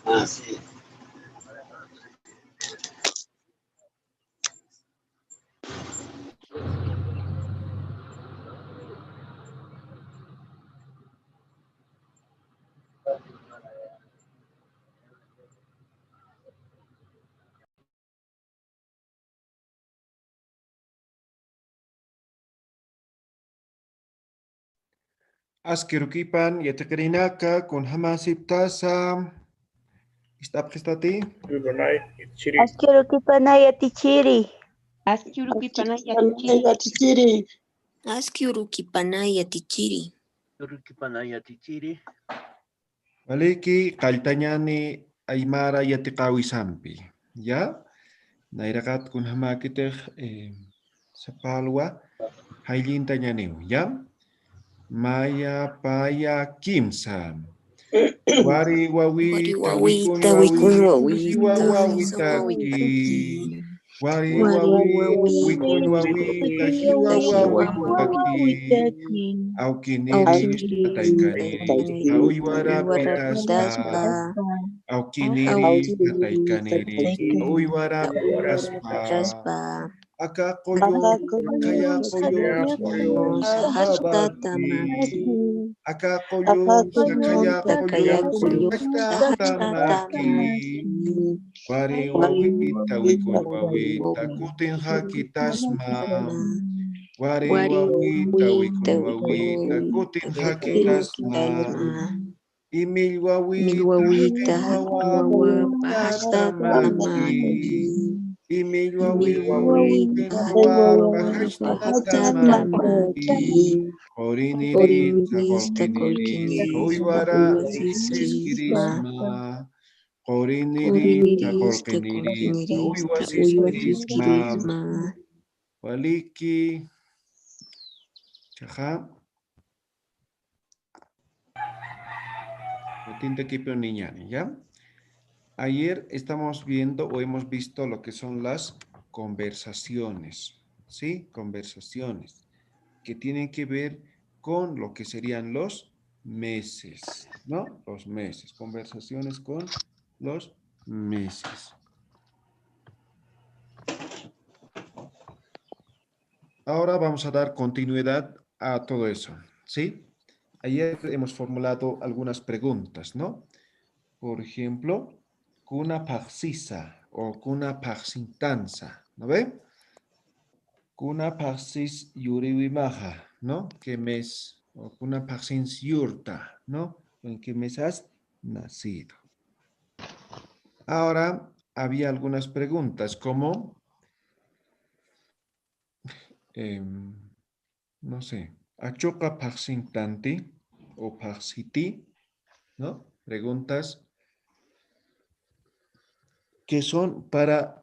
Ah, sí. Askerukipan yatakarinaka kun hamasiptasa. Istapkistati. Askerukipanaya tichiri. Askyurukipanaya tichiri. Askyurukipanaya tichiri. Turukipanaya tichiri. Maliki qaltañani aymara yatiqawisampi. Ya. Nairakat kun hamakitej sapalwa hayllinta ñaniw. Ya. Maya paya kimsa. Wari wawita wikun wawita wawitaki. Wari wikun wawita hiwa wawitaki. Aukiniris kataykaniris hauywarapitasta. Aukiniris kataykaniris hauywarapitasta. Aka koyo kaya koyo sahabaki. Aka koyo kaya koyo sahatamaki. Wari wawita wikun wawita kutin hakitasma. Wari wawita wikun wawita kutin hakitasma. Imil wawita hatamaki. Imil wawita hastamaki. Korinirita kolkiniris hawiwara iskirisma. Korinirita kolkiniris hawiwasiskirisma. Waliki chaja. Tinta kipio niñani, ¿ya? Ayer estamos viendo o hemos visto lo que son las conversaciones, ¿sí? Conversaciones que tienen que ver con lo que serían los meses, ¿no? Los meses, conversaciones con los meses. Ahora vamos a dar continuidad a todo eso, ¿sí? Ayer hemos formulado algunas preguntas, ¿no? Por ejemplo, kuna parsisa o kuna parsintanza, ¿no ve? Kuna parsis yuriwimaja, ¿no? ¿Qué mes? O kuna parsins yurta, ¿no? ¿En qué mes has nacido? Ahora, había algunas preguntas como, no sé, achoka parsintanti o parsiti, ¿no? Preguntas que son para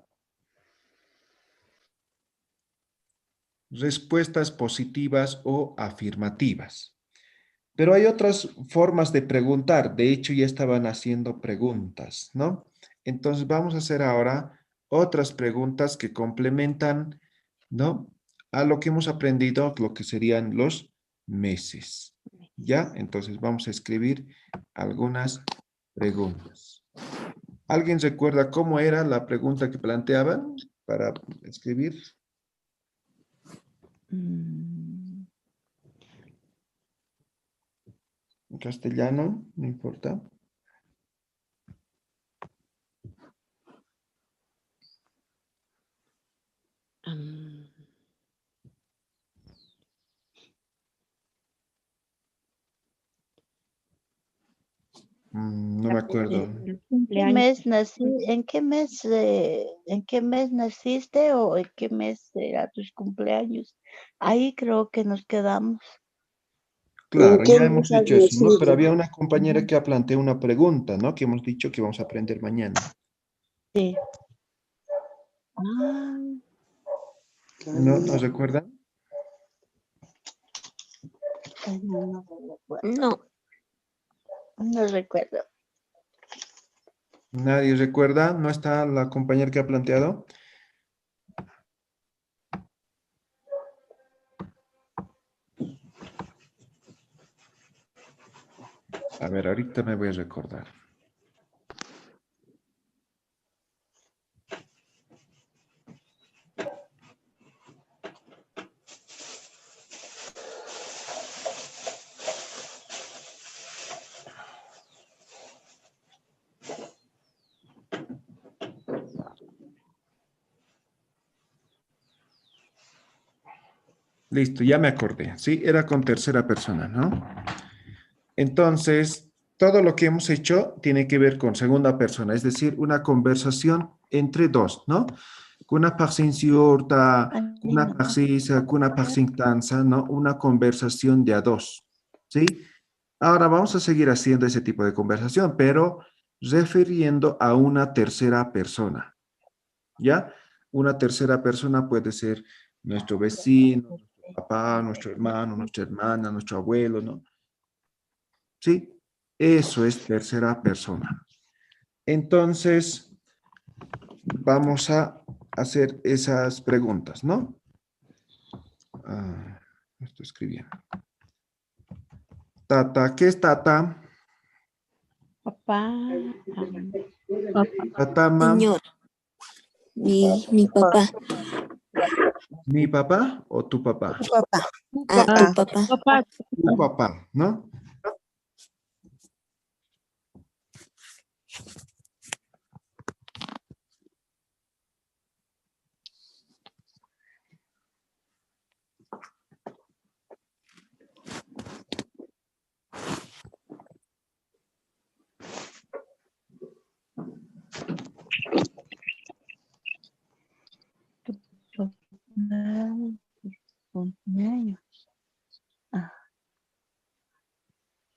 respuestas positivas o afirmativas. Pero hay otras formas de preguntar. De hecho, ya estaban haciendo preguntas, ¿no? Entonces, vamos a hacer ahora otras preguntas que complementan, ¿no? A lo que hemos aprendido, lo que serían los meses. ¿Ya? Entonces, vamos a escribir algunas preguntas. ¿Alguien recuerda cómo era la pregunta que planteaban para escribir? En castellano, no importa. No me acuerdo. ¿En qué mes naciste o en qué mes era tus cumpleaños? Ahí creo que nos quedamos. Claro, ya hemos dicho eso, ¿no? Pero había una compañera que ha planteado una pregunta, ¿no? Que hemos dicho que vamos a aprender mañana. Sí. ¿No recuerdan? No recuerdo. ¿Nadie recuerda? ¿No está la compañera que ha planteado? A ver, ahorita me voy a recordar. Listo, ya me acordé. Sí, era con tercera persona, ¿no? Entonces, todo lo que hemos hecho tiene que ver con segunda persona, es decir, una conversación entre dos, ¿no? Kuna paksin siurta, kuna paksisa, kuna paksin tanza, ¿no? Una conversación de a dos, ¿sí? Ahora vamos a seguir haciendo ese tipo de conversación, pero refiriendo a una tercera persona, ¿ya? Una tercera persona puede ser nuestro vecino, nuestro papá, nuestro hermano, nuestra hermana, nuestro abuelo, ¿no? ¿Sí? Eso es tercera persona. Entonces, vamos a hacer esas preguntas, ¿no? Estoy escribiendo. Tata, ¿qué es tata? Papá. Tata, mam. Señor, mi papá. ¿Mi papá o tu papá? Tu papá. Tu papá. Papá. Tu papá, ¿no? Cumpleaños.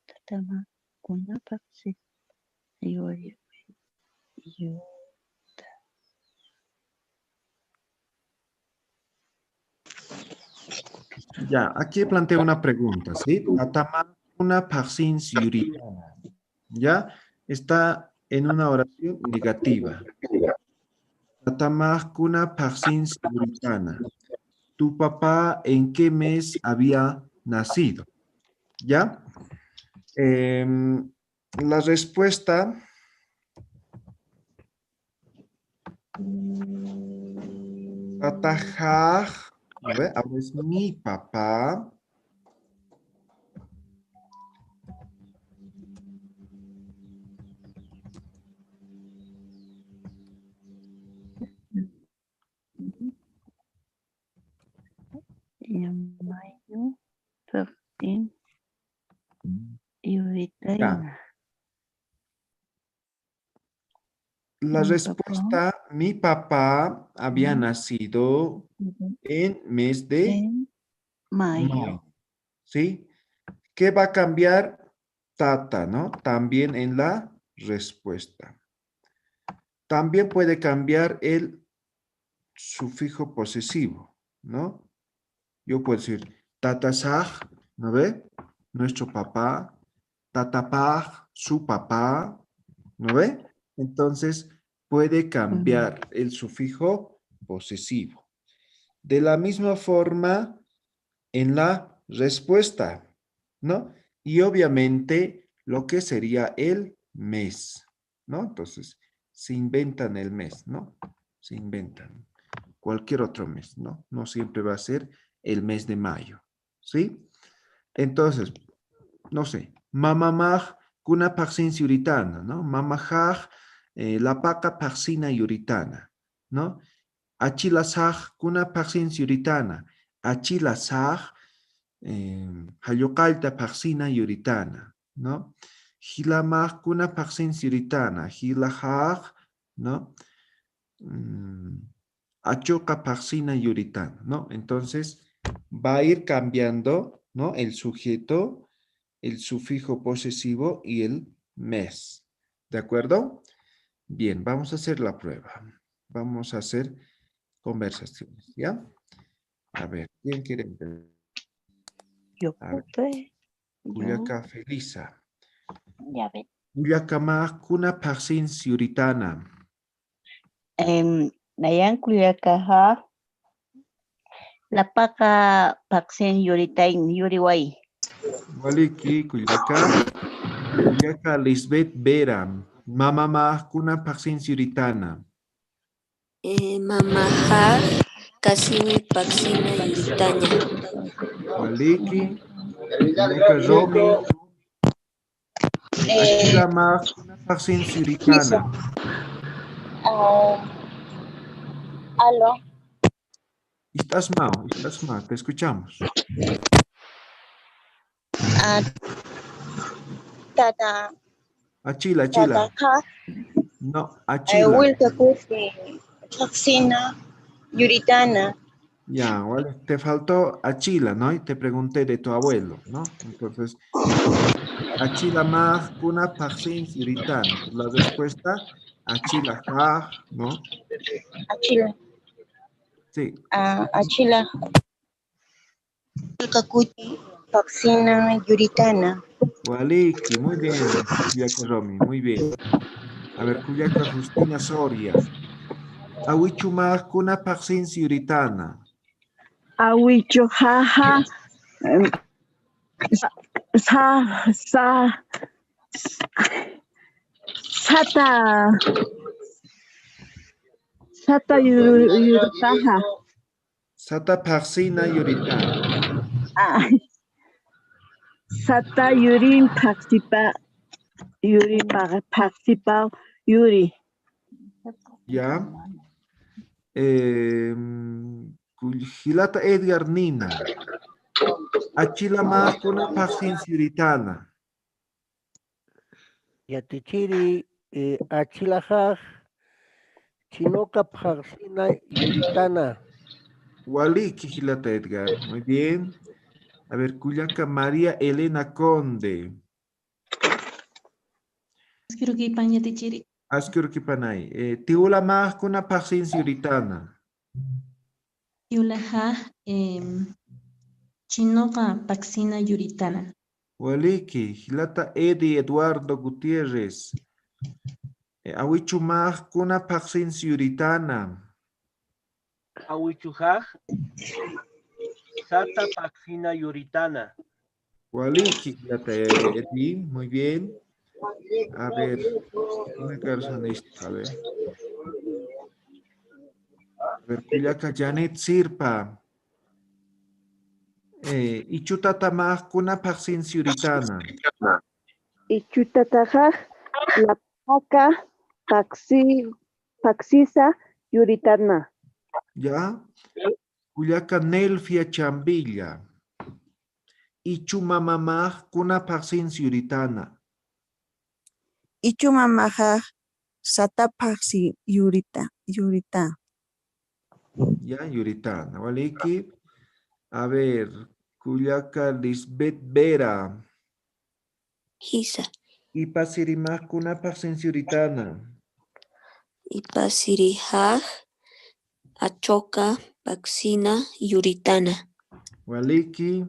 Tatama, kuna paksi. Yo. Ya, aquí planteo una pregunta, ¿sí? Tatama, una paksin siuritana. ¿Ya? Está en una oración negativa. Tatama, kuna paksin siuritana. ¿Tu papá en qué mes había nacido? ¿Ya? La respuesta Tatajaj, a ver, ahora es mi papá. Mayo, 13, y ahorita Ya. La respuesta, mi papá había nacido en mes de en mayo. mayo. ¿Sí? ¿Qué va a cambiar? Tata, ¿no? También en la respuesta. También puede cambiar el sufijo posesivo, ¿no? Yo puedo decir tatasaj, ¿no ve? Nuestro papá. Tatapaj, su papá, ¿no ve? Entonces puede cambiar el sufijo posesivo. De la misma forma en la respuesta, ¿no? Y obviamente lo que sería el mes, ¿no? Entonces, se inventan el mes, ¿no? Se inventan cualquier otro mes, ¿no? No siempre va a ser el mes de mayo, ¿sí? Entonces, no sé, mamamaj, kuna paxin yuritana, ¿no? Mamajaj, la paca paxina yuritana, ¿no? Achilasaj, kuna paxin yuritana. Achilasaj, hayukalta paxina yuritana, ¿no? Hilamaj, kuna paxin yuritana. Hilajaj, ¿no? Achoka paxina yuritana, ¿no? Entonces, va a ir cambiando, ¿no? El sujeto, el sufijo posesivo y el mes. ¿De acuerdo? Bien, vamos a hacer la prueba. Vamos a hacer conversaciones, ¿ya? A ver, ¿quién quiere empezar? Yo A ver, pude. Juliaca Felisa. Ya ven. Juliaca kuna paxin siuritana. Nayan Culiacaja. La paca paxen yuritain yuriway. Waliki, Juliaca. Kuyaka Lisbeth Vera. Mamá kuna paksin yuritana. Mamaha kasimi paksina yuritana. Waliki. Kuyaka Romi. Achila kuna paksin yuritana. Aló. Estás mal, te escuchamos. Tata. Achila. Tata ka. No, achila. Wilka kufi. Toxina. Yuritana. Ya, vale. Te faltó achila, ¿no? Y te pregunté de tu abuelo, ¿no? Entonces, achila más kuna paksin yuritana. La respuesta, achila ja, ¿no? Achila. Sí. Achila. Wilka kufi. Toxina. Yuritana. Waliki, muy bien. Kuyaka Romi, muy bien. A ver, Kuyaka Justina Soria. Awichu más kuna paksin yuritana. Awicho jaja. Sata yuritaja. Sata paksina yuritana. Sata yurin paksipa. Yuri paksipa yuri. Ya. Hilata Edgar Nina. Achila más kuna paksin yuritana. Yatichiri, achilajaj, chinoca parsina yuritana. Waliki Hilata Edgar. Muy bien. A ver, Kuyaka María Elena Conde. Askur Kipanay. Tiula más kuna paksin yuritana. Yulaja chinoca paxina yuritana. Waliki Hilata Edi Eduardo Gutiérrez. Awichu más kuna paksin yuritana. Awichujaj, sata paxina yuritana. Waliki Hilata Edi. Muy bien. A ver, una persona a ver. A ver, Kuyaka Janet Sirpa. Ichutata más kuna paksin yuritana. Ichutataja. La paca. Paxisa yuritana. ¿Ya? Kuyaka Nelfia Chambilla. Ichumamamaj kuna paksin yuritana. Ichu mamaha sata paksi yurita. Ya, yuritana. Waliki. A ver, Kuyaka Lisbeth Vera. Hisa. Ipasirimaj kuna paksin yuritana. Ipasirihaj achoka paksina yuritana. Waliki.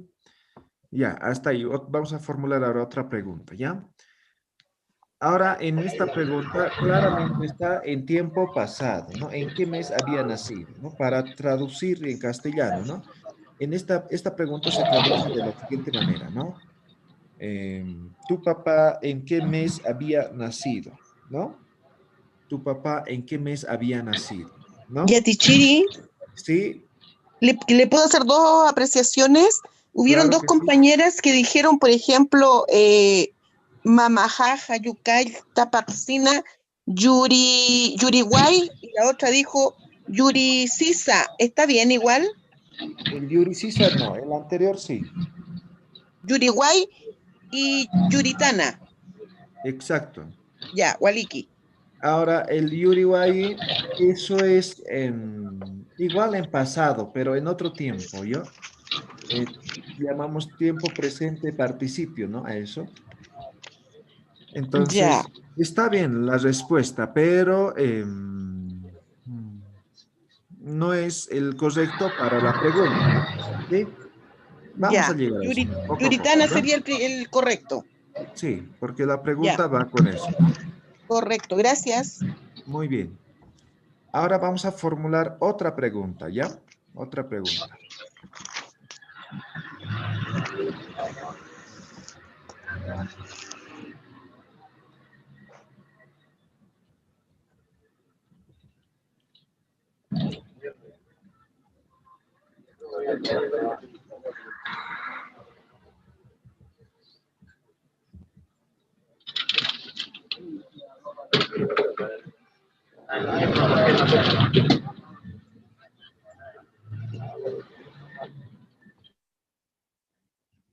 Ya, hasta ahí. Vamos a formular ahora otra pregunta, ¿ya? Ahora, en esta pregunta, claramente está en tiempo pasado, ¿no? ¿En qué mes había nacido? ¿No? Para traducir en castellano, ¿no? En esta pregunta se traduce de la siguiente manera, ¿no? ¿Tu papá en qué mes había nacido? ¿No? ¿Tu papá en qué mes había nacido? ¿No? Yatichiri, Sí, ¿le puedo hacer dos apreciaciones? Hubieron claro dos que sí. compañeras que dijeron, por ejemplo, Mamajaja, Yucay, Tapaxina, Yuriguay, y la otra dijo Yuri Sisa. ¿Está bien igual? El Yuri César no, el anterior sí. Yuriguay y Yuritana. Exacto. Ya, Waliki. Ahora, el Yuriwai, eso es igual en pasado, pero en otro tiempo, ¿yo? Llamamos tiempo presente participio, ¿no? A eso. Entonces, Ya. está bien la respuesta, pero no es el correcto para la pregunta. ¿Sí? Vamos a Ya. llegar a eso. Poco a Yuritana poco, ¿no? sería el correcto. Sí, porque la Ya. pregunta va con eso, ¿no? Correcto, gracias. Muy bien. Ahora vamos a formular otra pregunta, ¿ya? Otra pregunta.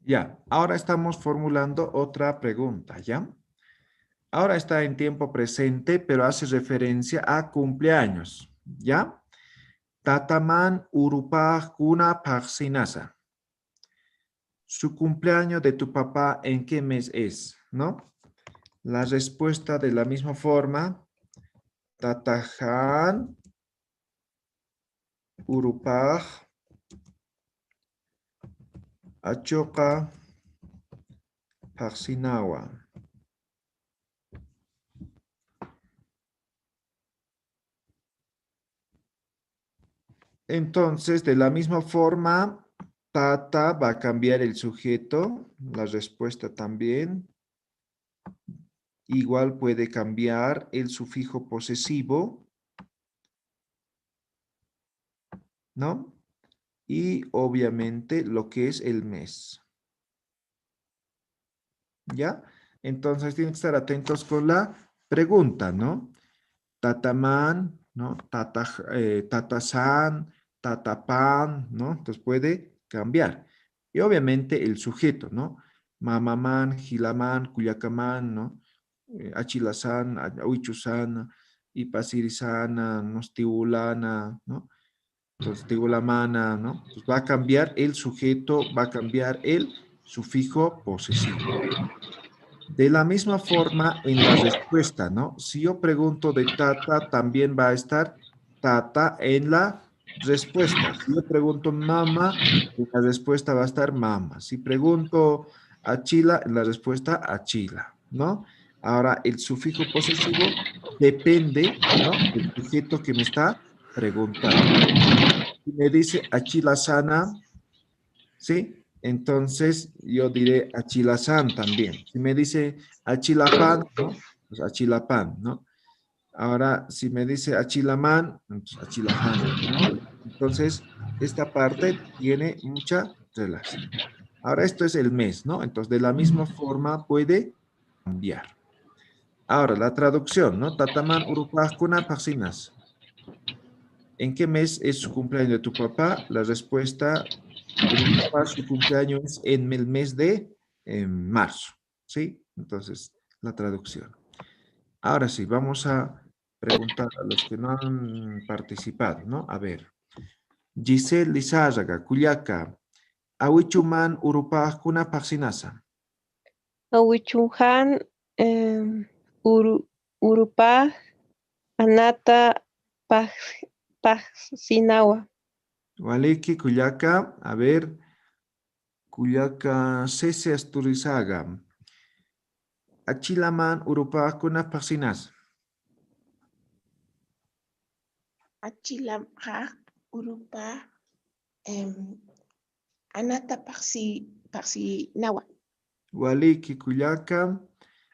Ya, ahora estamos formulando otra pregunta, ¿ya? Ahora está en tiempo presente, pero hace referencia a cumpleaños, ¿ya? Tataman urupaj kuna parsinasa. Su cumpleaños de tu papá, ¿en qué mes es? ¿No? La respuesta de la misma forma. Tatajan urupaj achoka parsinawa. Entonces, de la misma forma, tata va a cambiar el sujeto, la respuesta también. Igual puede cambiar el sufijo posesivo, ¿no? Y obviamente lo que es el mes. ¿Ya? Entonces tienen que estar atentos con la pregunta, ¿no? Tataman, ¿no? Tatasan, tatapan, ¿no? Entonces puede cambiar. Y obviamente el sujeto, ¿no? Mamaman, gilaman, cuyacaman, ¿no? Achilasan, huichusan, ipasirisana, nostibulana, ¿no? Entonces, tibulamana, ¿no? Entonces va a cambiar el sujeto, va a cambiar el sufijo posesivo. De la misma forma en la respuesta, ¿no? Si yo pregunto de tata, también va a estar tata en la respuesta. Si yo pregunto mama, en la respuesta va a estar mama. Si pregunto achila, en la respuesta achila, ¿no? Ahora, el sufijo posesivo depende, ¿no? Del sujeto que me está preguntando. Si me dice achilasana, ¿sí? Entonces yo diré achilazán también. Si me dice achilapán, ¿no? Pues achilapán, ¿no? Ahora, si me dice achilamán, pues achilaján, ¿no? Entonces, esta parte tiene mucha relación. Ahora, esto es el mes, ¿no? Entonces, de la misma forma puede cambiar. Ahora, la traducción, ¿no? Tataman urupajkuna paxinas. ¿En qué mes es su cumpleaños de tu papá? La respuesta de mi papá, su cumpleaños es en el mes de marzo, ¿sí? Entonces, la traducción. Ahora sí, vamos a preguntar a los que no han participado, ¿no? A ver. Giselle Lizárraga, Cuyaca, Awichuman Urupaj Kuna Paxinasa. Awichunhan, Urupaj, Anata, Pajsinawa. Waliki, Cuyaca, a ver. Cuyaca, Cese Asturizaga. Achilaman Urupaj Kuna Paxinas. Achilamja, Urupa, Anata Parsi Nawa. Waliki, Cuyaca.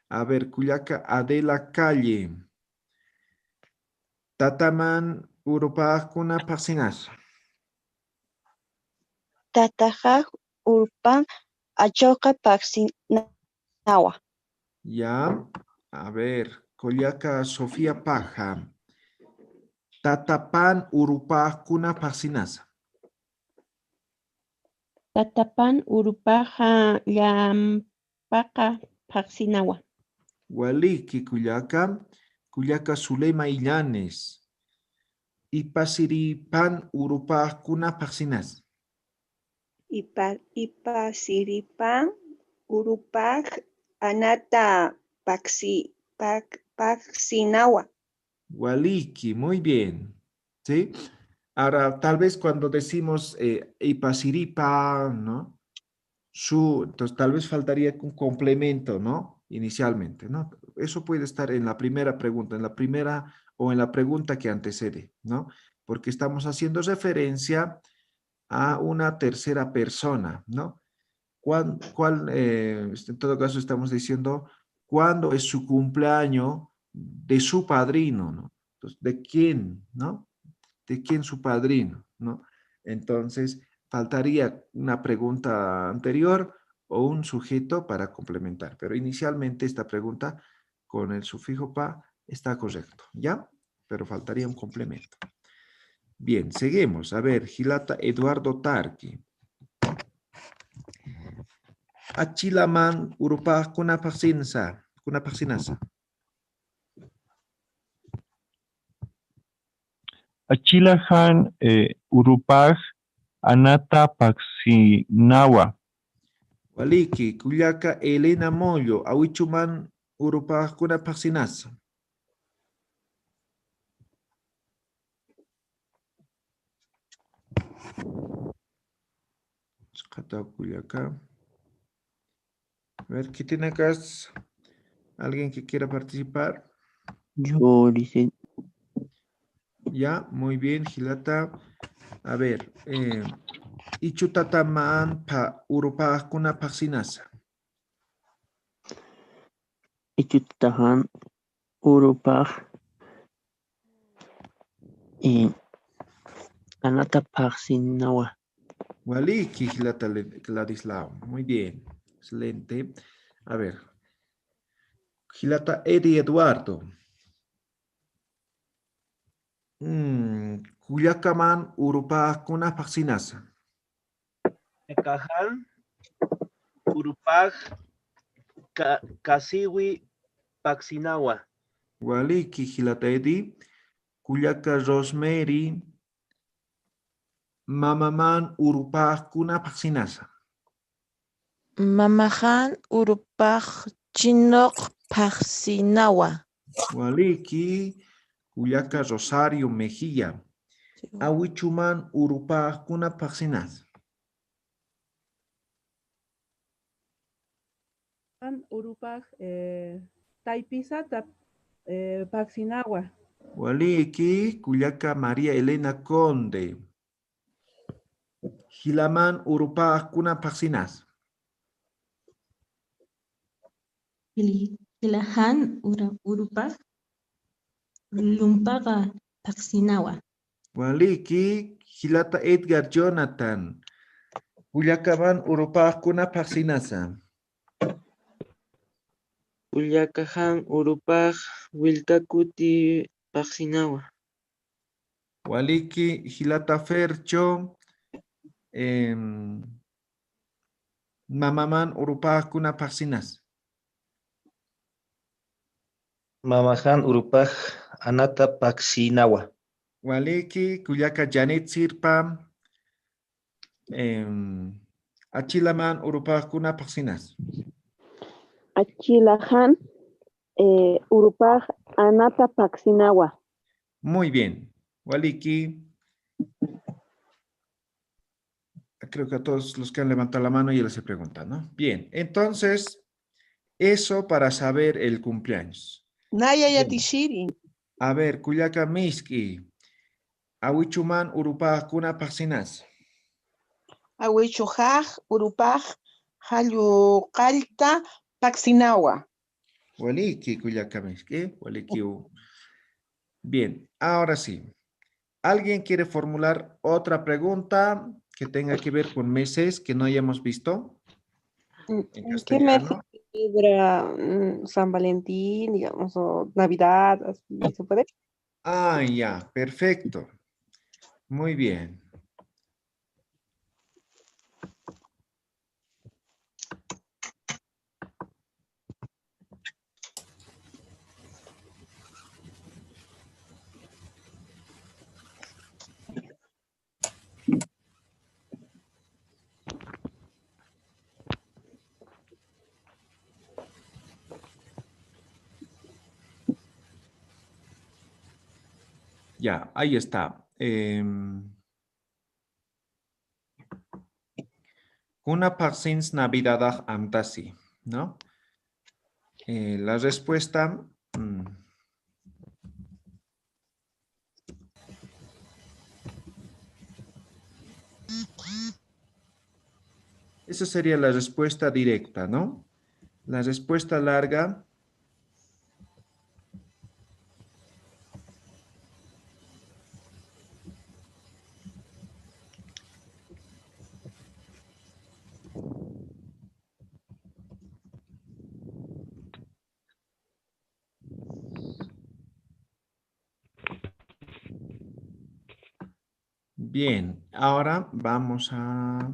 A ver, Cuyaca, Adela Calle. Tataman Urupaj Kuna Paxinas. Tatajaj urpan achoka paksinawa. Ya, a ver, Cuyaca, Sofía Paja. Tatapan Urupaj Kuna Paxinas. Tatapan Urupaja Llampaka Paxinawa. Waliki, Cuyaca. Cuyaca, Zulema Illanes. Ipasiripan Urupaj Kuna Paxinas. Ipasiripan urupaj anata paksinawa. Waliki, muy bien. ¿Sí? Ahora, tal vez cuando decimos Ipasiripa, ¿no? Entonces tal vez faltaría un complemento, ¿no? Inicialmente, ¿no? Eso puede estar en la primera pregunta, en la primera o en la pregunta que antecede, ¿no? Porque estamos haciendo referencia a una tercera persona, ¿no? En todo caso estamos diciendo cuándo es su cumpleaños de su padrino, ¿no? Entonces, ¿de quién, no? ¿De quién su padrino, no? Entonces, faltaría una pregunta anterior o un sujeto para complementar. Pero inicialmente esta pregunta con el sufijo pa está correcto, ¿ya? Pero faltaría un complemento. Bien, seguimos. A ver, Gilata Eduardo Tarqui. Achilaman urupa kuna paksinasa. Achilahan urupaj anata paksinawa. Waliki, kuyaka Elena Mollo, awichuman urupa kuna paksinasa. Kata kuyaka. A ver, ¿qué tiene acá? ¿Alguien que quiera participar? Yo, dice. Ya, muy bien, Gilata. A ver, Ichutataman pa urupa kuna paksinasa. Ichutahan urupaj anata paksinawa. Waliki, Gilata Ladislao. Muy bien, excelente. A ver, Gilata Eddie Eduardo. Kuyakaman urupa kuna paksinasa. Ekahan, Urupaj, Kasiwi, Paxinawa. Waliki, Gilata Eddie. Kuyaka Rosemary. Mamaman urupa kuna paksinasa. Mamahan urupaj chinok paksinawa. Waliki, Kuyaka Rosario Mejía. Awichuman urupa kuna paksinasa. Urupaj Taipisa Paxinawa. Waliki, Kuyaka María Elena Conde. Gilaman urupa kuna paksinasa. Hilahan urupaj lumpaqa paksinawa. Waliki, Gilata Edgar Jonathan. Kuyakaman urupa kuna paksinasa. Ullakahan urupaj wilkakuti paksinawa. Waliki, Gilata Fercho. Mamaman urupa kuna paksinasa. Mamahan Urupaj, Anata Paxinawa. Waliki, Kuyaka Janet Sirpa. Achilaman urupa kuna paksinasa. Achilahan urupaj anata paksinawa. Muy bien. Waliki. Creo que a todos los que han levantado la mano ya les he preguntado, ¿no? Bien, entonces, eso para saber el cumpleaños. Naya Bien. Yatishiri. A ver, Kuyaka Miski. Awichuman urupa kuna paksinas. Awichujaj urupaj Hayuqalta Paxinawa. Waliki, Kuyaka Miski. Waliki. Bien, ahora sí. ¿Alguien quiere formular otra pregunta que tenga que ver con meses que no hayamos visto? En ¿En qué mes se castellano. celebra San Valentín, digamos, o Navidad? Así, ¿se puede? Ah, ya, perfecto. Muy bien. Ya, ahí está. Una parsins Navidad amtasi, ¿no? La respuesta... esa sería la respuesta directa, ¿no? La respuesta larga... Bien, ahora vamos a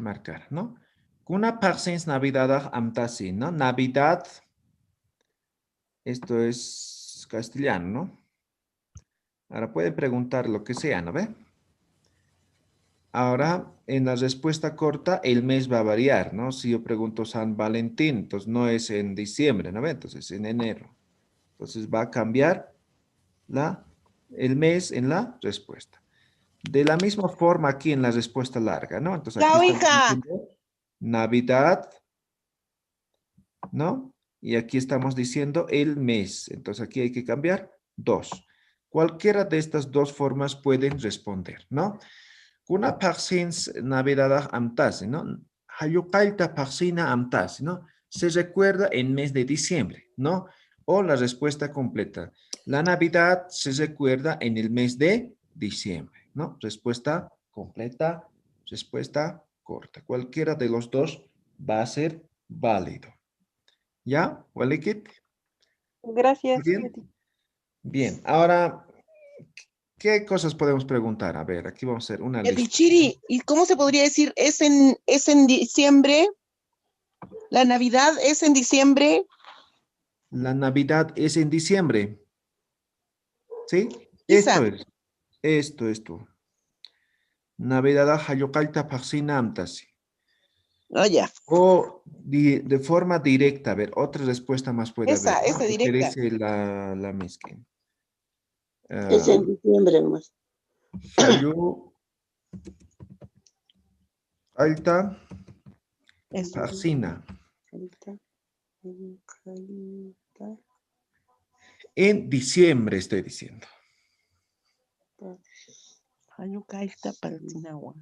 marcar, ¿no? Kuna parsins Navidad amtasi, ¿no? Navidad, esto es castellano, ¿no? Ahora puede preguntar lo que sea, ¿no ve? Ahora, en la respuesta corta, el mes va a variar, ¿no? Si yo pregunto San Valentín, entonces no es en diciembre, ¿no ve? Entonces en enero. Entonces va a cambiar el mes en la respuesta. De la misma forma aquí en la respuesta larga, ¿no? Entonces aquí Chao, estamos hija. diciendo Navidad, ¿no? Y aquí estamos diciendo el mes. Entonces aquí hay que cambiar 2. Cualquiera de estas dos formas pueden responder, ¿no? Kuna parsins Navidad amtasi, ¿no? Hayukaita parsina amtasi, ¿no? Se recuerda en mes de diciembre, ¿no? O la respuesta completa. La Navidad se recuerda en el mes de diciembre, ¿no? Respuesta completa, respuesta corta. Cualquiera de los dos va a ser válido. ¿Ya? ¿Walikit? Gracias. Bien. Bien, ahora, ¿qué cosas podemos preguntar? A ver, aquí vamos a hacer una lista. Chiri, ¿y cómo se podría decir? ¿Es en diciembre? ¿La Navidad es en diciembre? La Navidad es en diciembre. ¿Sí? Quizá. Esto. Navidad hayokalta paxina amtasi. Ya. O de forma directa, a ver, otra respuesta más puede Esa haber. directa. Interese la mezcla. Es en diciembre más. Hayo alta paxina. En diciembre estoy diciendo. Hayukaita Paxinawa.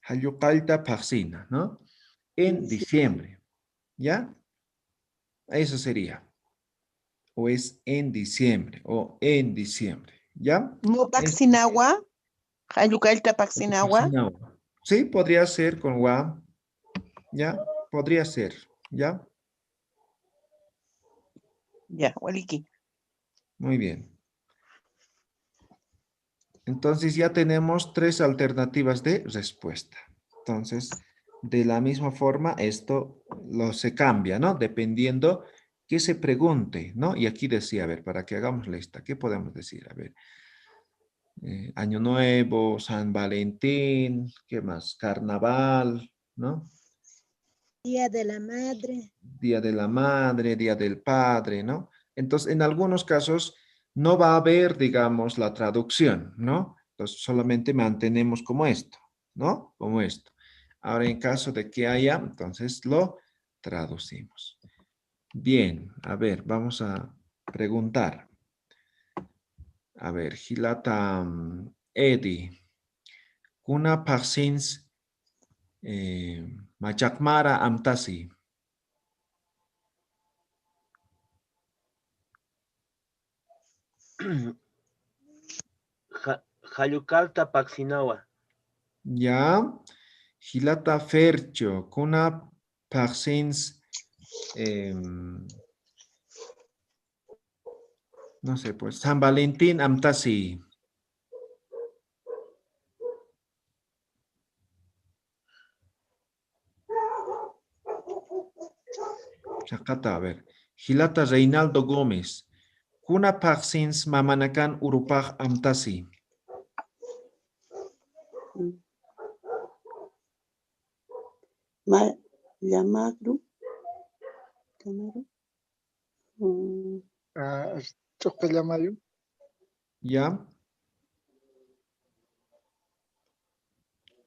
Hayukalta paxina, ¿no? En diciembre. ¿Ya? Eso sería. O es en diciembre. O en diciembre. ¿Ya? ¿No Paxinawa? ¿Hayukaita Paxinawa? Sí, podría ser con wa. ¿Ya? Podría ser. ¿Ya? Ya, Waliki. Muy bien. Entonces ya tenemos 3 alternativas de respuesta. Entonces, de la misma forma, esto se cambia, ¿no? Dependiendo qué se pregunte, ¿no? Y aquí decía, a ver, para que hagamos lista, ¿qué podemos decir? A ver, Año Nuevo, San Valentín, ¿qué más? Carnaval, ¿no? Día de la Madre. Día de la Madre, Día del Padre, ¿no? Entonces, en algunos casos no va a haber, digamos, la traducción, ¿no? Entonces, solamente mantenemos como esto, ¿no? Como esto. Ahora, en caso de que haya, entonces lo traducimos. Bien, a ver, vamos a preguntar. A ver, Hilata Edi. Kuna parsins Majakmara amtasi. Hayukalta Paxinawa. Ya. Hilata Fercho. Kuna parsins no sé, pues San Valentín amtasi. Chacata, a ver. Hilata Reinaldo Gómez. Kuna parsins mamanakan urupag amtasi. Llamagru. Choquellamayo. Ya.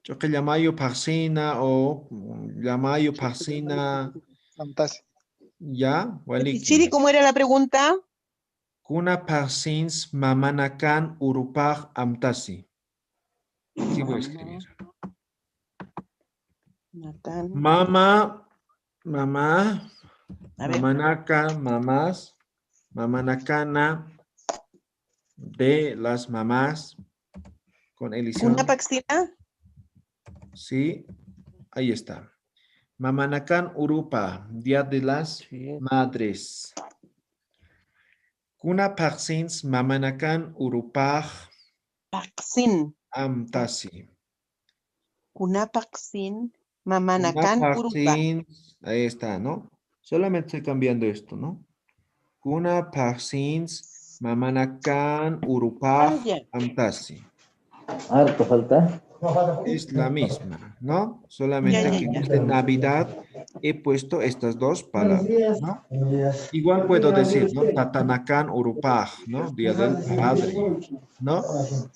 Choquellamayo parsina o Llamayo parsina. Fantástico. Ya, Waliki. Chiri, ¿cómo era la pregunta? Kuna parsins mamanakan urupag amtasi. Aquí voy a escribir. Mamá, mamanaka, mamás, mamanakana, de las mamás, con elición. ¿Una paxina? Sí, ahí está. Mamanakan urupa, Día de las Madres. Kuna parsins mamanakan urupag. Paxin. amtasi. Kunapaksin mamanakan urupa. Kunapaksin, ahí está, ¿no? Solamente estoy cambiando esto, ¿no? Kunapaksin mamanakan urupaj amtasi. Harto falta. Es la misma, ¿no? Solamente que en vez de Navidad he puesto estas dos palabras, ¿no? Igual puedo decir, ¿no? Tatanakan Urupaj, ¿no? Día del Padre, ¿no?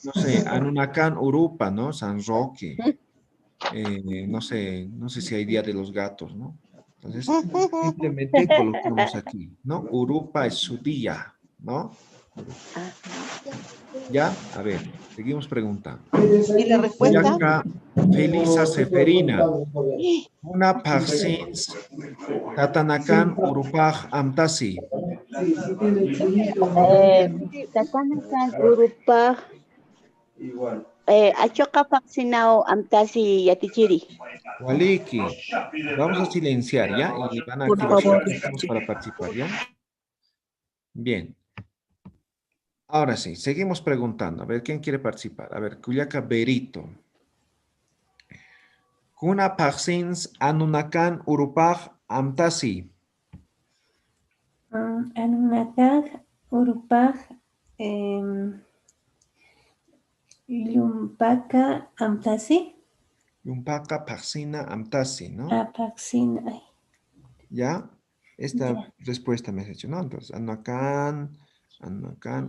No sé, Anunakan Urupa, ¿no? San Roque. No sé si hay Día de los Gatos, ¿no? Entonces, simplemente colocamos aquí, ¿no? Urupa es su día, ¿no? Ya, a ver, seguimos preguntando. ¿Y la respuesta? Acá, Felisa Seferina. Una parsins Tatanakan Urupaj Amtasi. Tatanakan Urupaj Achoka Paxinao Amtasi Yatichiri. Waliki. Vamos a silenciar, ¿ya? Y van a Por activar sus favor. micrófonos para participar, ¿ya? Bien. Ahora sí, seguimos preguntando. A ver, ¿quién quiere participar? A ver, Cuyaca Berito. Kuna parsins Anunakan Urupaj Amtasi. Anunakan Urupaj Yumpaka Amtasi. Yumpaka Parsina Amtasi, ¿no? Apaxina. ¿Ya? Esta Ya. respuesta me has hecho, ¿no? Entonces, Anunakan,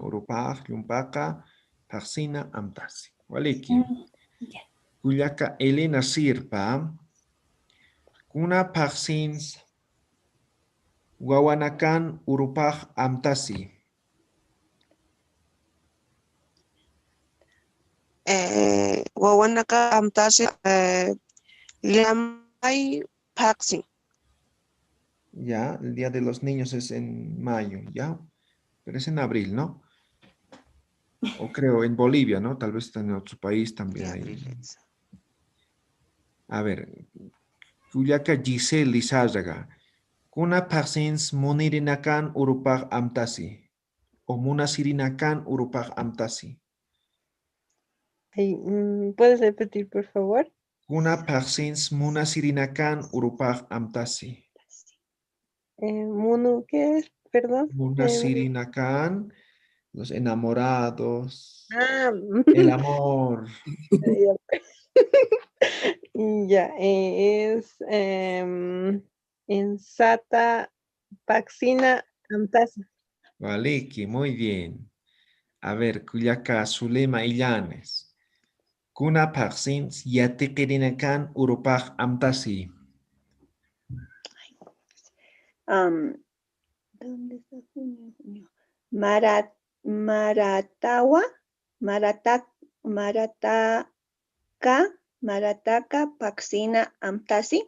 Urupaj, Yumpaka, Parsina Amtasi. Waliki. Ya. Cuyaca Elena Sirpa. Kuna parsins Wawanakan Urupaj Amtasi. Wawanaka amtasi Lamay Paxi. Ya, el Día de los Niños es en mayo, ¿ya? Pero es en abril, ¿no? O creo en Bolivia, ¿no? Tal vez en otro país también hay. A ver, Cuyaca Giselle Lizárraga. Kuna parsins Munirinakan Urupaj Amtasi. O Munasirinakan Urupaj Amtasi. Ay, ¿puedes repetir, por favor? Kuna parsins Munasirinakan Urupaj Amtasi. Munu, ¿qué es? Perdón. Munasirinakan, los enamorados, Ah, el amor. ya, es en Sata Paxina Amtasa. Valiki, muy bien. A ver, Cuyaca Zulema Illanes. Kuna parsins Yatiqirinakan Urupaj Amtasi. ¿Dónde está junio? Maratawa, Marataka, Paxina, Amtasi.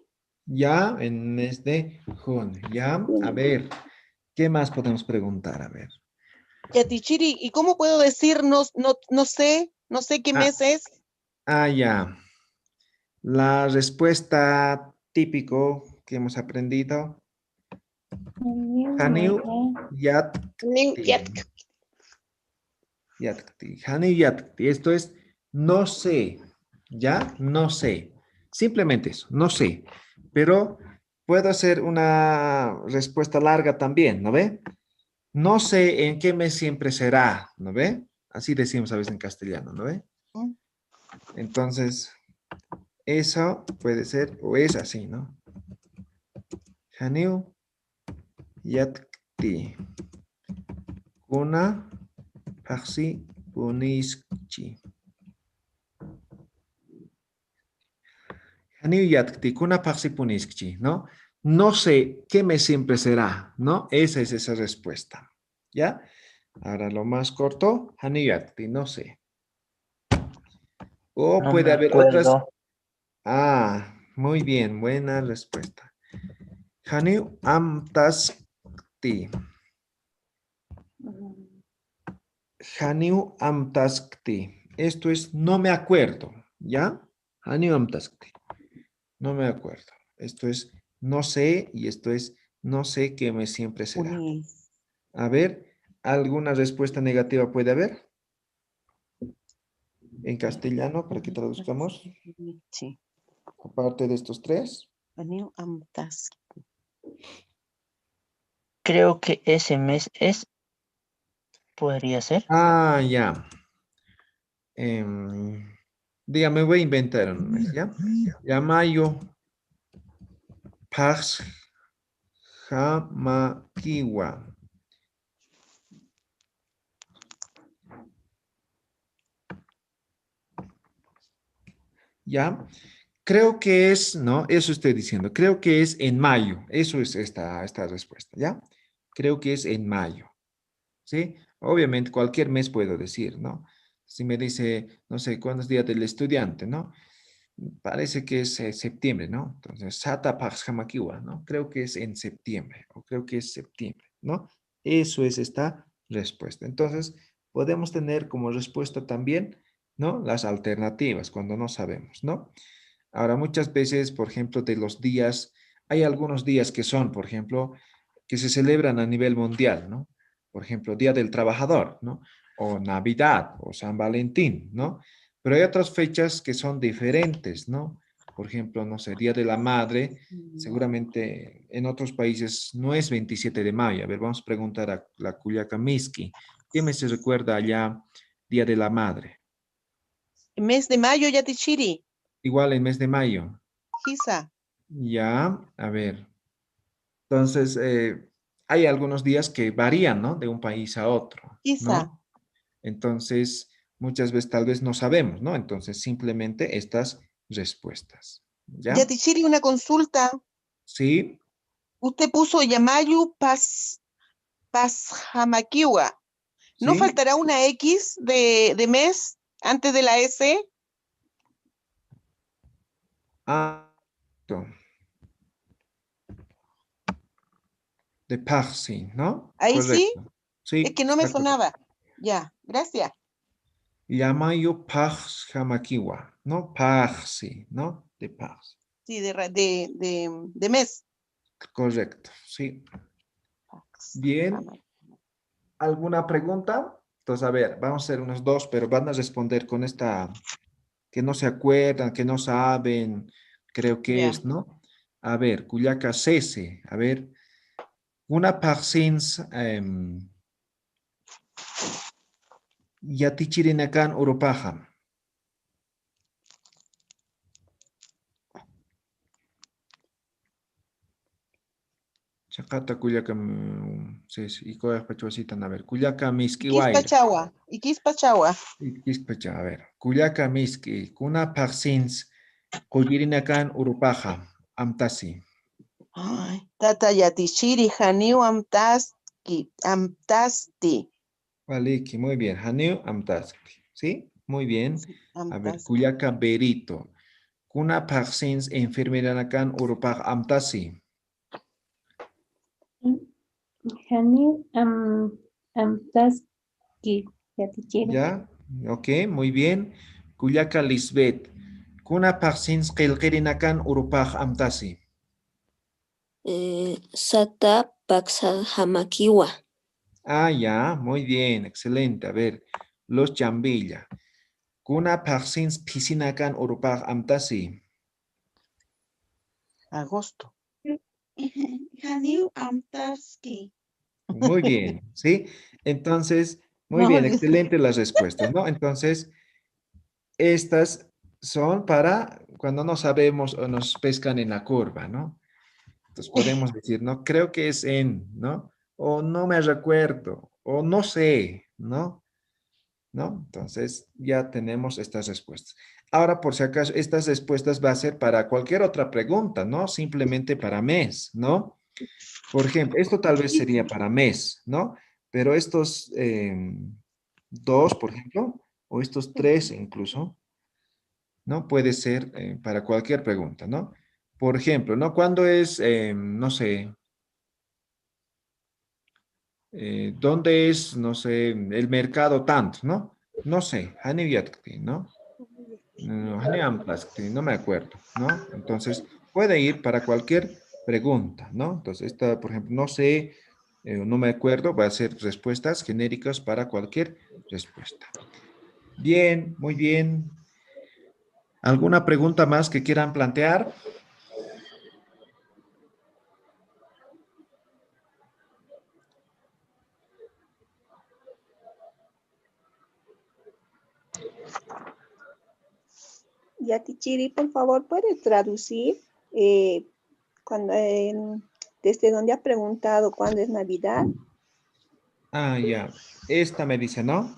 Ya, en mes de junio. Ya, a ver, ¿qué más podemos preguntar? A ver. Yatichiri, ¿y cómo puedo decir no sé qué mes es? Ya. La respuesta típico que hemos aprendido. Haniu Yatkti. Yatkti. Haniu Yatkti. Esto es no sé. ¿Ya? No sé. Simplemente eso, no sé. Pero puedo hacer una respuesta larga también, ¿no ve? No sé en qué mes siempre será, ¿no ve? Así decimos a veces en castellano, ¿no ve? Entonces, eso puede ser, o es así, ¿no? Haniu Yatkti. Kuna Paxi Puniskchi. Haniu Yatkti. Kuna Paxi Puniskchi, ¿no? No sé qué mes siempre será, ¿no? Esa es esa respuesta. ¿Ya? Ahora lo más corto, Haniu Yatkti, no sé. O No puede me haber acuerdo. otras. Muy bien, buena respuesta. Haniu Amtaskti. Haniu Amtaskti. Esto es no me acuerdo, ¿ya? Haniu Amtaskti. No me acuerdo. Esto es no sé y esto es no sé qué me siempre será. A ver, ¿alguna respuesta negativa puede haber? en castellano para que traduzcamos? Sí. Aparte de estos tres. Aniu amtas. Creo que ese mes es, podría ser. Ah, ya. Dígame, voy a inventar un mes, ¿ya? Ya mayo. Paxhamaquiwa. ¿Ya? Creo que es, ¿no? Eso estoy diciendo. Creo que es en mayo. Eso es esta respuesta, ¿ya? Creo que es en mayo. ¿Sí? Obviamente cualquier mes puedo decir, ¿no? Si me dice, no sé, ¿cuándo es día del estudiante, no? Parece que es septiembre, ¿no? Entonces, Sata Paxhamaquiwa, ¿no? Creo que es en septiembre, o creo que es septiembre, ¿no? Eso es esta respuesta. Entonces, podemos tener como respuesta también, ¿no? Las alternativas cuando no sabemos, ¿no? Ahora, muchas veces, por ejemplo, de los días, hay algunos días que son, por ejemplo, que se celebran a nivel mundial, ¿no? Por ejemplo, Día del Trabajador, ¿no? O Navidad, o San Valentín, ¿no? Pero hay otras fechas que son diferentes, ¿no? Por ejemplo, no sé, Día de la Madre, seguramente en otros países no es 27 de mayo. A ver, vamos a preguntar a la Culiaca Miski. ¿Qué mes se recuerda allá Día de la Madre? Mes de mayo, Yatichiri. Igual en mes de mayo. Gisa. Ya, a ver. Entonces, hay algunos días que varían, ¿no? De un país a otro, Gisa. ¿no? Entonces, muchas veces tal vez no sabemos, ¿no? Entonces, simplemente estas respuestas, ¿ya? Yatichiri, una consulta. Sí, Usted puso Yamayu Paxhamaquiwa. ¿No sí. faltará una X de mes antes de la S? Ah, de Parsi, ¿no? Ahí sí, Correcto. Sí, es que no me está correcto. sonaba. Ya, gracias. Yamayo Paxhamaquiwa, ¿no? Parsi, ¿no? De Parsi. Sí, de mes. Correcto, sí. Bien. ¿Alguna pregunta? Entonces, a ver, vamos a hacer unos dos, pero van a responder con esta, que no se acuerdan, que no saben, creo que Ya. es, ¿no? A ver, Cuyaca Cese, a ver, una parsins, Yatichirinakan Urupaja. Chacata Cuyaca, Cese, y Coya Pachuasitan, a ver, Cuyaca Miski Guaira. Iquispachagua. A ver, Cuyaca Miski, Kuna parsins, Kuyirinakan Urupaja, Amtasi. Ay, Tata Yatichiri, Janiu Amtasti. Valiki, muy bien. Haneu Amtaski. ¿Sí? Muy bien. A ver, Amtasti. Cuyaca Berito. Kuna parsins enfermeranakan Urupag Amtasi. Hani amtaski. Yatichiri. ¿Ya? Ok, muy bien. Cuyaca Lisbeth. Kuna parsins qilqirinakan Urupag Amtasi. Sata Paxhamaquiwa. Ah, ya, muy bien, excelente. A ver, los Chambilla. Kuna parsins pisinakan Urupag Amtasi. Agosto. Janiu amtaski. Muy bien, ¿sí? Entonces, muy No, bien, excelente las respuestas, ¿no? Entonces, estas son para cuando no sabemos o nos pescan en la curva, ¿no? Entonces podemos decir, no, creo que es en, ¿no? O no me recuerdo, o no sé, ¿no? ¿No? Entonces ya tenemos estas respuestas. Ahora, por si acaso, estas respuestas va a ser para cualquier otra pregunta, ¿no? Simplemente para mes, ¿no? Por ejemplo, esto tal vez sería para mes, ¿no? Pero estos dos, por ejemplo, o estos tres incluso, ¿no? Puede ser para cualquier pregunta, ¿no? Por ejemplo, ¿no? ¿Cuándo es, no sé, dónde es, no sé, el mercado tanto, ¿no? No sé, ¿no? No me acuerdo, ¿no? Entonces, puede ir para cualquier pregunta, ¿no? Entonces, esta, por ejemplo, no sé, no me acuerdo, va a ser respuestas genéricas para cualquier respuesta. Bien, muy bien. ¿Alguna pregunta más que quieran plantear? Yatichiri, por favor, ¿puede traducir cuando, desde donde ha preguntado cuándo es Navidad? Ah, ya. Esta me dice, ¿no?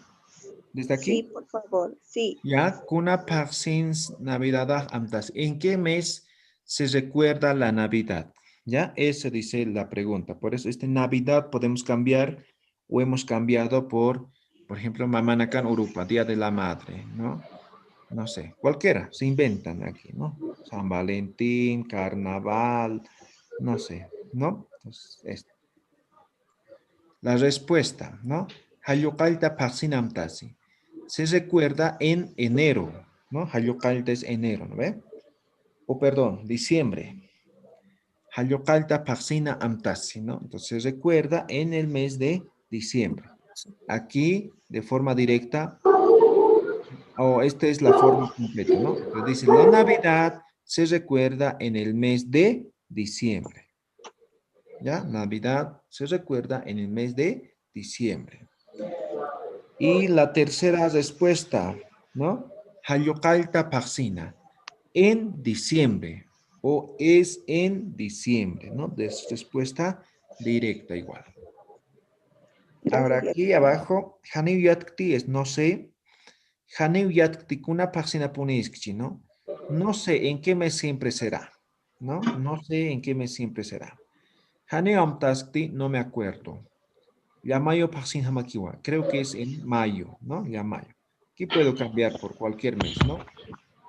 ¿Desde aquí? Sí, por favor, sí. Ya, kuna parsins Navidad amtas. ¿En qué mes se recuerda la Navidad? Ya, eso dice la pregunta. Por eso, Navidad podemos cambiar o hemos cambiado por ejemplo, Mamanakan Urupa, Día de la Madre, ¿no? No sé, cualquiera, se inventan aquí, ¿no? San Valentín, Carnaval, no sé, ¿no? Entonces, esto. La respuesta, ¿no? Hayukalta Paxinamtasi. Se recuerda en enero, ¿no? Hayukalta es enero, ¿no ve? O perdón, diciembre. Hayukalta Paxina Amtasi, ¿no? Entonces se recuerda en el mes de diciembre. Aquí, de forma directa, esta es la forma completa, ¿no? Entonces dice, la Navidad se recuerda en el mes de diciembre. ¿Ya? Navidad se recuerda en el mes de diciembre. Y la tercera respuesta, ¿no? Hayukalta Paxina. En diciembre. O es en diciembre, ¿no? Respuesta directa igual. Ahora aquí abajo, Haneu Yatkti es no sé. Haneu Yatkti kuna Paxina Puniskchi, ¿no? No sé en qué mes siempre será, ¿no? No sé en qué mes siempre será. Haneu Amtaskti, no me acuerdo. Yamayo Paxin Hamakiwa, creo que es en mayo, ¿no? Yamayo. Aquí puedo cambiar por cualquier mes, ¿no?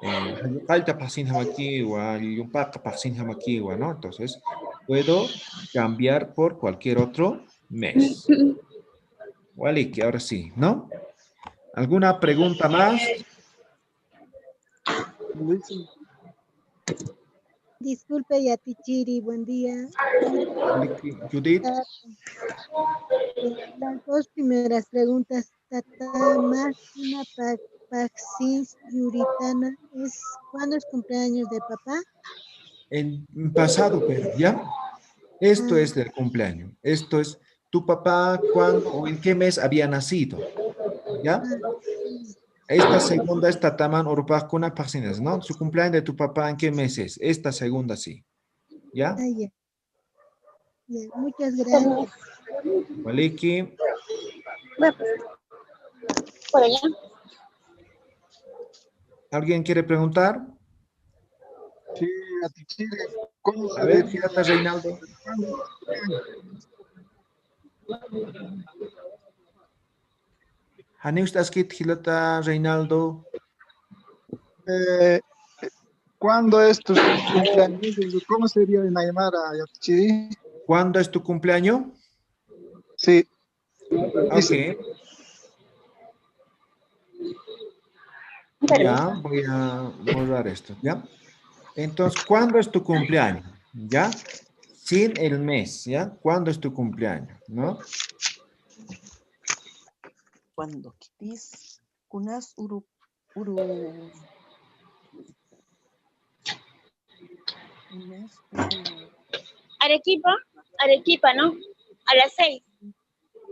Hayukalta Paxin Hamakiwa, Yumpaka Paxin Hamakiwa, ¿no? Entonces, puedo cambiar por cualquier otro mes. Waliki, ahora sí, ¿no? ¿Alguna pregunta más? Disculpe, Yatichiri, buen día. Waliki, Judith. Las dos primeras preguntas, Tata Máxima Paxins Yuritana, ¿cuándo es cumpleaños de papá? En pasado, pero ¿ya? Esto es del cumpleaños. Esto es tu papá, cuándo o en qué mes había nacido. ¿Ya? Esta segunda es Tataman Urupaj Kuna Paxinas, ¿no? Su cumpleaños de tu papá, ¿en qué mes es? Esta segunda sí. ¿Ya? Ya. Muchas gracias. Waliki. Por allá. ¿Alguien quiere preguntar? Sí, Yatichiri, ¿cómo se A ver, diría? fíjate, Reinaldo. Haneustaskit, Gilota, Reinaldo. ¿Cuándo es tu cumpleaños? ¿Cómo sería en Aymara, Yatichiri? ¿Cuándo es tu cumpleaños? Sí. Ok. Ya, voy a borrar esto, ¿ya? Entonces, ¿cuándo es tu cumpleaños? ¿Ya? Sin el mes, ¿ya? ¿Cuándo es tu cumpleaños? ¿No? Cuando quitis kunas Arequipa, ¿no? A las 6.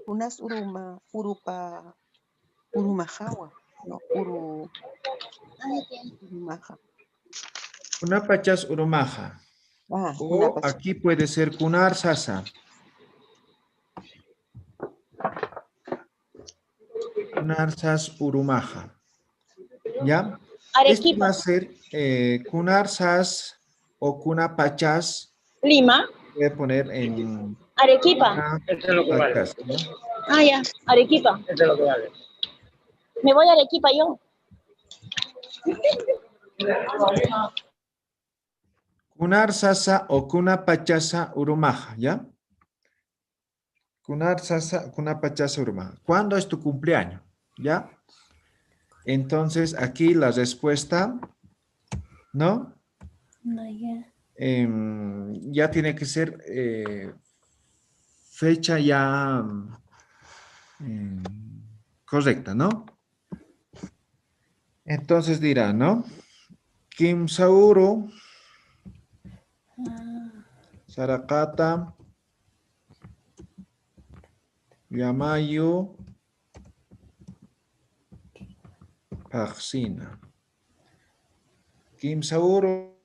Unas urumajawa, no, urumaja. Una pachas urumaja. O aquí puede ser kunar sasa. Kunar sas urumaja. ¿Ya? Esto va a ser kunar sas o kuna pachas. Lima. Voy a poner en Arequipa. pachas, ¿no? Ah, ya. Arequipa. Me voy a Arequipa yo. Kunar sasa o kuna pachasa urumaja, ¿ya? Kunar sasa, kuna pachasa urumaja. ¿Cuándo es tu cumpleaños? ¿Ya? Entonces, aquí la respuesta, ¿no? No, ya. Ya tiene que ser fecha ya correcta, ¿no? Entonces dirá, ¿no? Kim Sauro, Sarakata, Yamayu, Paxina. Kim Sauro,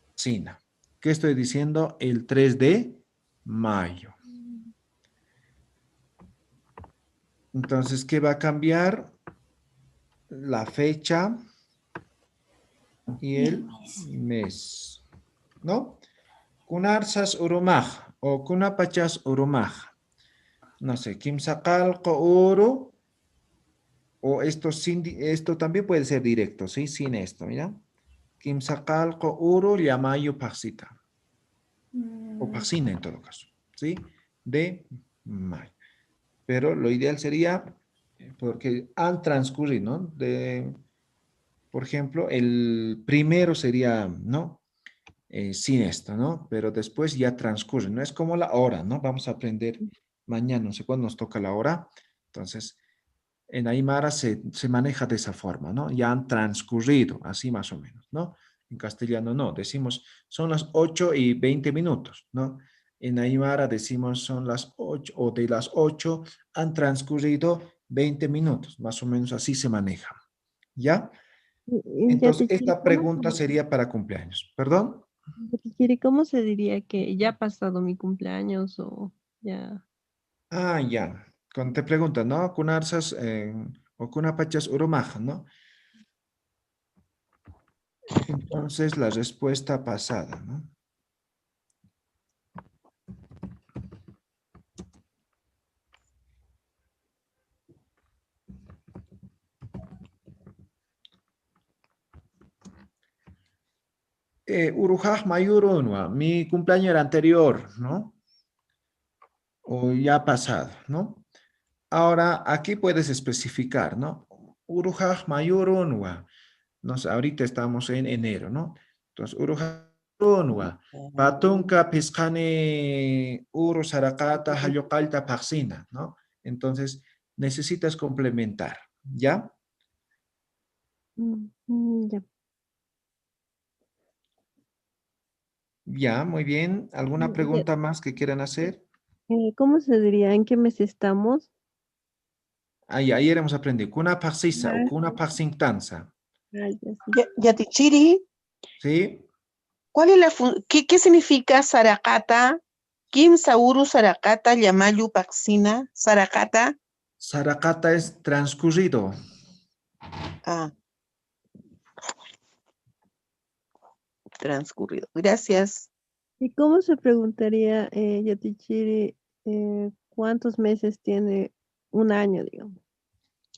Paxina. ¿Qué estoy diciendo? El 3 de mayo. Entonces, ¿qué va a cambiar? La fecha y el mes, ¿no? Kunarsas urumaj o kunapachas urumaj. No sé, kimsaqalqa uru o esto también puede ser directo, ¿sí? Sin esto, mira. Kimsaqalqa uru llamayu paxita. O paxina en todo caso, ¿sí? De mayo. Pero lo ideal sería, porque han transcurrido, ¿no? Por ejemplo, el primero sería, ¿no? Sin esto, ¿no? Pero después ya transcurre, no es como la hora, ¿no? Vamos a aprender mañana, no sé cuándo nos toca la hora. Entonces, en Aymara se maneja de esa forma, ¿no? Ya han transcurrido, así más o menos, ¿no? En castellano no, decimos son las 8:20, ¿no? En Aymara decimos son las 8 o de las 8 han transcurrido 20 minutos, más o menos así se maneja, ¿ya? Entonces, esta pregunta sería para cumpleaños, ¿perdón? ¿Cómo se diría que ya ha pasado mi cumpleaños o ya? Ah, ya. Cuando te preguntan, ¿no? Kunarsas o kunapachas urumaja, ¿no? Entonces, la respuesta pasada, ¿no? Urujaj mayurunwa, mi cumpleaños era anterior, ¿no? O ya pasado, ¿no? Ahora, aquí puedes especificar, ¿no? Urujaj mayurunwa. No sé, ahorita estamos en enero, ¿no? Entonces, urujaj mayurunwa. Patunka piscane uru sarakata hayokalta paxina, ¿no? Entonces, necesitas complementar, ¿ya? Ya. Ya, muy bien. ¿Alguna pregunta más que quieran hacer? ¿Cómo se diría? ¿En qué mes estamos? Ayer hemos aprendido. Kuna paxisa o kuna paxintanza. Yatichiri, ¿Sí? ¿cuál es qué significa Sarakata? Kim Sauru Sarakata Yamayu Paxina Sarakata. Sarakata es transcurrido. Ah. Transcurrido. Gracias. ¿Y cómo se preguntaría, Yatichiri, cuántos meses tiene un año, digamos?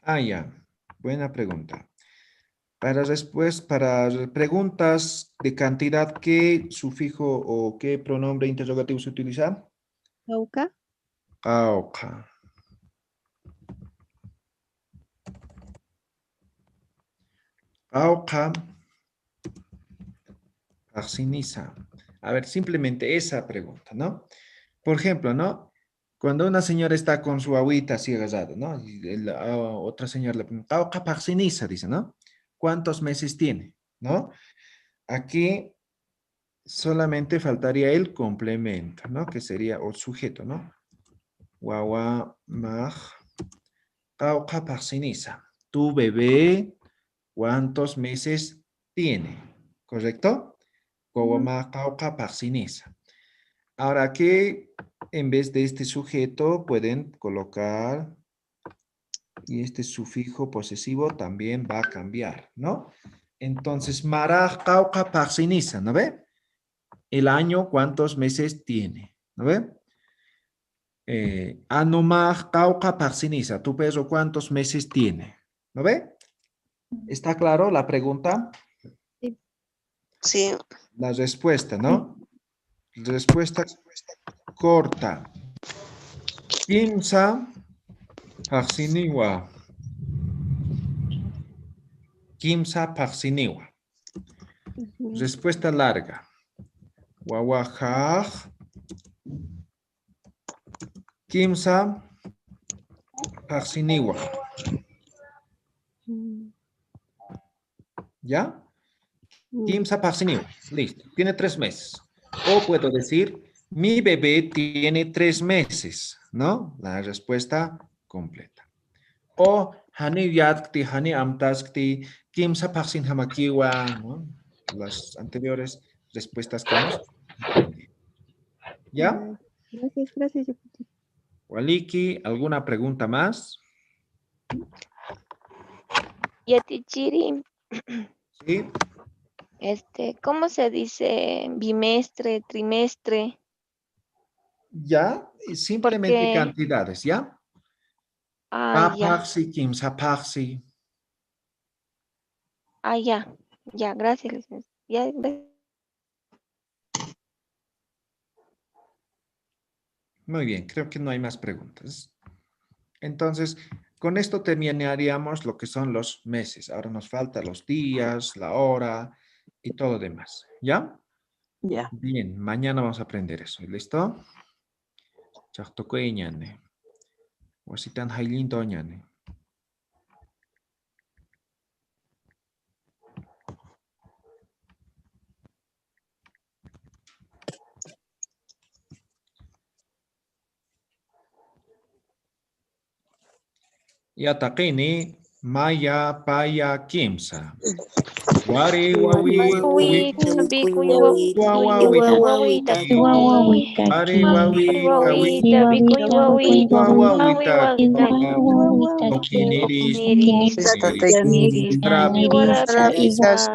Ah, ya. Buena pregunta. Para preguntas de cantidad, ¿qué sufijo o qué pronombre interrogativo se utiliza? ¿Cauca? Cauca. Cauca. Paxiniza. A ver, simplemente esa pregunta, ¿no? Por ejemplo, ¿no? Cuando una señora está con su agüita así agarrada, ¿no? Y otra señora le pregunta, "Cauca paxiniza", dice, ¿no? ¿Cuántos meses tiene? ¿No? Aquí solamente faltaría el complemento, ¿no? Que sería o sujeto, ¿no? Wawa maj cauca paxiniza. Tu bebé, ¿cuántos meses tiene? ¿Correcto? Wawa maj cauca paxiniza. Ahora aquí, en vez de este sujeto, pueden colocar, y este sufijo posesivo también va a cambiar, ¿no? Entonces, maraj cauca paxiniza, ¿no ve? El año, ¿cuántos meses tiene? ¿No ve? Anomaj cauca paxiniza, tu perro, ¿cuántos meses tiene? ¿No ve? ¿Está claro la pregunta? Sí. La respuesta, ¿no? Respuesta corta. Kimsa paxiniwa. Kimsa paxiniwa. Respuesta larga. Wawajaj. Kimsa paxiniwa. ¿Ya? Kimsa paksiniu. Listo. Tiene 3 meses. O puedo decir, mi bebé tiene 3 meses, ¿no? La respuesta completa. O hani yatkti, hani amtaskti, kimsa paksin hamakiwa, ¿no? Las anteriores respuestas que hemos aprendido. ¿Ya? Gracias, gracias. Waliki, ¿alguna pregunta más? Yatichiri, Sí. ¿cómo se dice bimestre, trimestre? Ya, simplemente Porque, cantidades, ¿ya? ya, Papaxi, kimsa paxi. ya, gracias, licenciada. Ya, Muy bien, creo que no hay más preguntas. Entonces, con esto terminaríamos lo que son los meses. Ahora nos falta los días, la hora y todo lo demás. ¿Ya? Ya. Bien, mañana vamos a aprender eso. ¿Listo? Chaktokoy ñane. Wasitan hailindo ñane. Yataqini maya paya kimsa. Wari wawi Wari wawi Okiniris Parapitas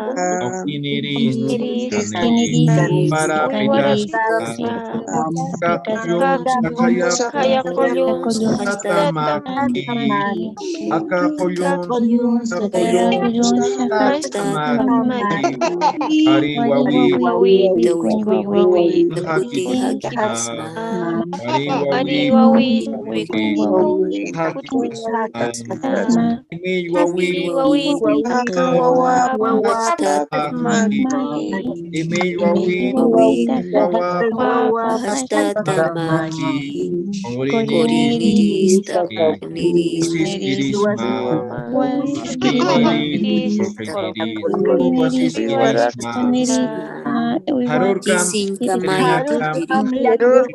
Kakyum Sakaya Satamaki Akakoyun Satamaki Ari wawi Haki Ari wawi Haki Imi wawi Imi wawi Harurkam